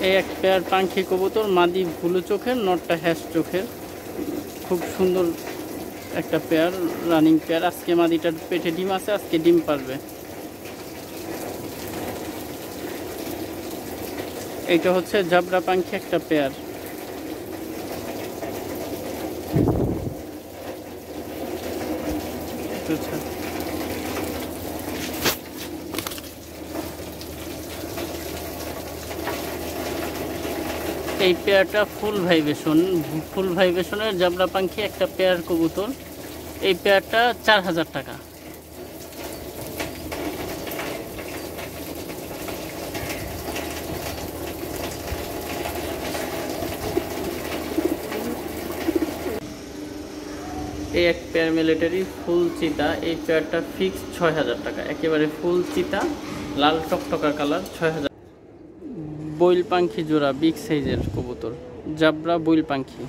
এই এক পেয়ার পাখি কবুতর, মাদি ব্লু চোখের, নটটা হ্যাশ চোখের, খুব সুন্দর একটা পেয়ার, রানিং পেয়ার। আজকে মাদিটার পেটে ডিম আছে, আজকে ডিম পারবে। এইটা হচ্ছে জাবরা পাখি একটা পেয়ার। এই পেয়ারটা ফুল ভাইবেশনের জাবরা পাখি একটা পেয়ার কবুতর। এই পেয়ারটা 4000 টাকা। এই এক পেয়ার মিলিটারি ফুল চিতা, এই পেয়ারটা ফিক্স 6000 টাকা, একেবারে ফুল চিতা, লাল টকটকা কালার, 6000। বইল পাখি জোড়া, বিগ সাইজের কবুতর, জাবরা বইল পাখি,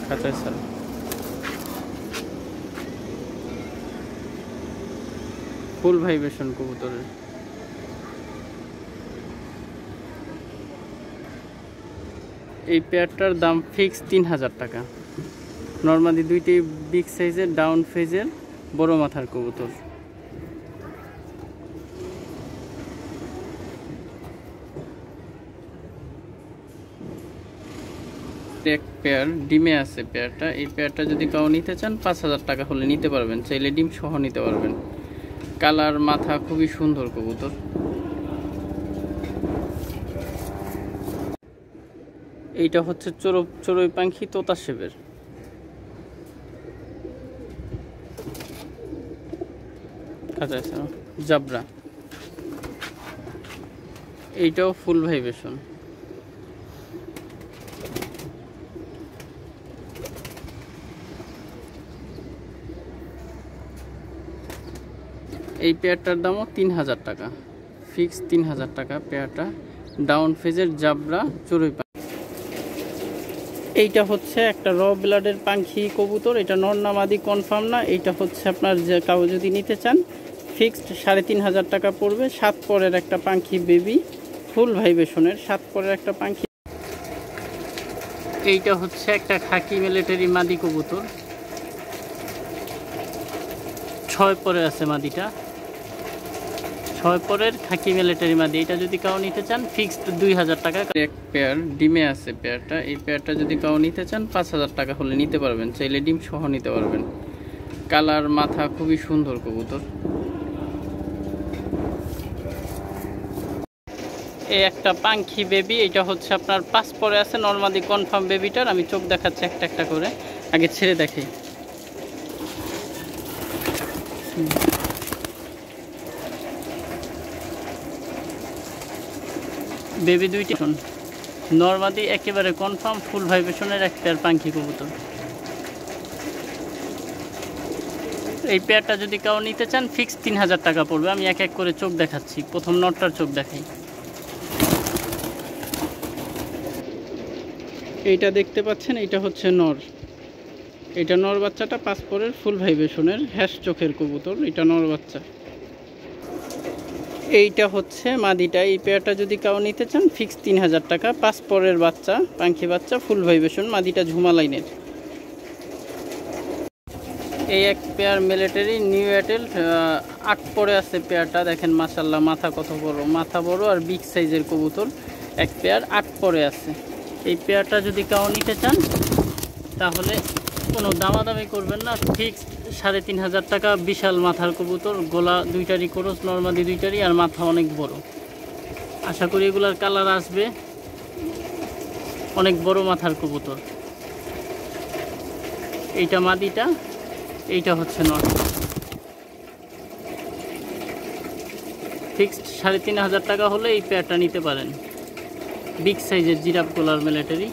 খাঁচায় ছাড়া, ফুল ভাইবেশন কবুতরের। এই পেয়ারটার দাম ফিক্স 3000 টাকা। নর্মালি দুইটি বিগ সাইজের ডাউন ফেজের বড় মাথার কবুতর। এক পেয়ার ডিমে আছে পেয়ারটা। এই পেয়ারটা যদি কাউ নিতে চান 5000 টাকা হলে নিতে পারবেন, চাইলে ডিম সহ নিতে পারবেন। কালার, মাথা খুবই সুন্দর কবুতর। এইটা হচ্ছে চড়ুই পাখি তোতা শেপের, জাবরা। এইটাও ফুল ভাইবেশন। এই পেয়ারটার দামও 3000 টাকা, ফিক্স 3000 টাকা পেয়ারটা, ডাউন ফেজের জাবরা চড়ুই পাখি। এইটা হচ্ছে একটা র ব্লাডের পাখি কবুতর, এটা নর না মাদি কনফার্ম না। এইটা হচ্ছে আপনার যে কাউ যদি নিতে চান ফিক্সড 3500 টাকা পড়বে। 7 পরের একটা পাখি বেবি, ফুল ভাইবেশনের 7 পরের একটা পাখি। এইটা হচ্ছে একটা খাকি মিলিটারি মাদি কবুতর, 6 পরে আছে মাদিটা, 6 পরের খাকি মিলিটারি মাদি। এটা যদি কাউ নিতে চান ফিক্সড 2000 টাকা। এক পেয়ার ডিমে আছে পেয়ারটা। এই পেয়ারটা যদি কাউ নিতে চান 5000 টাকা হলে নিতে পারবেন, চাইলে ডিম সহ নিতে পারবেন। কালার, মাথা খুবই সুন্দর কবুতর। এই একটা পাখি বেবি, এটা হচ্ছে আপনার 5 পরে আছে, নর্মালি কনফার্ম বেবিটার। আমি চোখ দেখাচ্ছি একটা একটা করে, আগে ছেড়ে দেখি। বেবি দুইটি নর্মালি একেবারে কনফার্ম ফুল ভাইবেশনের এক পেয়ার পাখি কবুতর। এই পেয়ারটা যদি কাউ নিতে চান ফিক্স 3000 টাকা পড়বে। আমি এক এক করে চোখ দেখাচ্ছি, প্রথম নটটার চোখ দেখাই। এইটা দেখতে পাচ্ছেন, এইটা হচ্ছে নর। এটা নর বাচ্চাটা 5 পরের ফুল ভাইবেশনের হ্যাশ চোখের কবুতর, এটা নর বাচ্চা। এইটা হচ্ছে মাদিটা। এই পেয়ারটা যদি কাউ নিতে চান ফিক্স 3000 টাকা, 5 পরের বাচ্চা, পাখি বাচ্চা, ফুল ভাইবেশন, মাদিটা ঝুমা লাইনের। এই এক পেয়ার মিলিটারি নিউ এয়ারটেল, 8 পরে আছে পেয়ারটা, দেখেন মাশাল্লাহ, মাথা কত বড়, মাথা বড় আর বিগ সাইজের কবুতর। এক পেয়ার 8 পরে আছে। এই পেয়ারটা যদি কাউ নিতে চান তাহলে কোনো দামাদামি করবেন না, ফিক্সড 3500 টাকা। বিশাল মাথার কবুতর, গোলা দুইটারই ক্রস, নর্মালি দুইটারই, আর মাথা অনেক বড়। আশা করি এগুলার কালার আসবে। অনেক বড় মাথার কবুতর। এইটা মাদিটা, এইটা হচ্ছে নর। ফিক্সড 3500 টাকা হলে এই পেয়ারটা নিতে পারেন। বিগ সাইজের জিরাফ গোলার মিলিটারি।